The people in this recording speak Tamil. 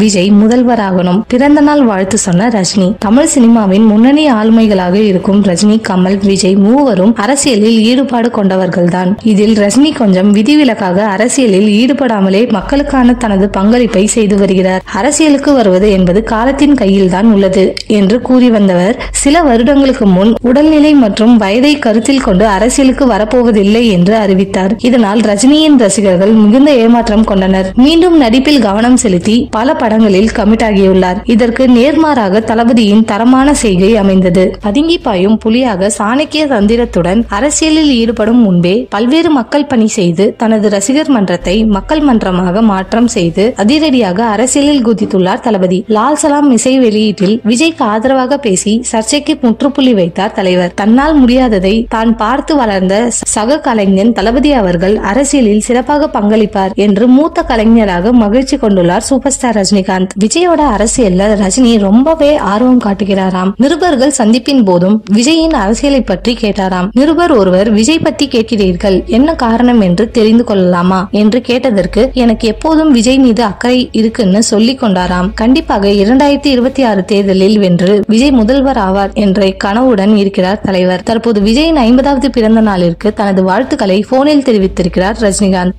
விஜய் முதல்வராகணும், பிறந்த நாள் வாழ்த்து சொன்ன ரஜினி. தமிழ் சினிமாவின் முன்னணி ஆளுமைகளாக இருக்கும் ரஜினி, கமல், விஜய் மூவரும் அரசியலில் ஈடுபாடு கொண்டவர்கள்தான். இதில் ரஜினி கொஞ்சம் விதிவிலக்காக அரசியலில் ஈடுபடாமலே மக்களுக்கான தனது பங்களிப்பை செய்து வருகிறார். அரசியலுக்கு வருவது என்பது காலத்தின் கையில் தான் உள்ளது என்று கூறி வந்தவர் சில வருடங்களுக்கு முன் உடல்நிலை மற்றும் வயதை கருத்தில் கொண்டு அரசியலுக்கு வரப்போவதில்லை என்று அறிவித்தார். இதனால் ரஜினியின் ரசிகர்கள் மிகுந்த ஏமாற்றம் கொண்டனர். மீண்டும் நடிப்பில் கவனம் செலுத்தி பல படங்களில் கமிட் ஆகியுள்ளார். இதற்கு நேர்மாறாக தளபதியின் தரமான செய்கை அமைந்தது. பதுங்கி பாயும் புலியாக சாணக்கிய தந்திரத்துடன் அரசியலில் ஈடுபடும் முன்பே பல்வேறு மக்கள் பணி செய்து தனது ரசிகர் மன்றத்தை மக்கள் மன்றமாக மாற்றம் செய்து அதிரடியாக அரசியலில் குதித்துள்ளார் தளபதி. லால் சலாம் இசை வெளியீட்டில் விஜய்க்கு ஆதரவாக பேசி சர்ச்சைக்கு முற்றுப்புள்ளி வைத்தார் தலைவர். தன்னால் முடியாததை தான் பார்த்து வளர்ந்த சக கலைஞன் தளபதி அவர்கள் அரசியலில் சிறப்பாக பங்களிப்பார் என்று மூத்த கலைஞராக மகிழ்ச்சி கொண்டுள்ளார் சூப்பர் ஸ்டார் ரஜினிகாந்த். விஜயோட அரசியல்ல ரஜினி ரொம்பவே ஆர்வம் காட்டுகிறாராம். நிருபர்கள் சந்திப்பின் போதும் விஜயின் அரசியலை பற்றி கேட்டாராம். நிருபர் ஒருவர், விஜய் பத்தி கேட்கிறீர்கள், என்ன காரணம் என்று தெரிந்து கொள்ளலாமா என்று கேட்டதற்கு, எனக்கு எப்போதும் விஜய் மீது அக்கறை இருக்குன்னு சொல்லிக் கொண்டாராம். கண்டிப்பாக 2026 தேர்தலில் வென்று விஜய் முதல்வர் ஆவார் என்ற கனவுடன் இருக்கிறார் தலைவர். தற்போது விஜயின் 50வது பிறந்த நாளிற்கு தனது வாழ்த்துக்களை போனில் தெரிவித்திருக்கிறார் ரஜினிகாந்த்.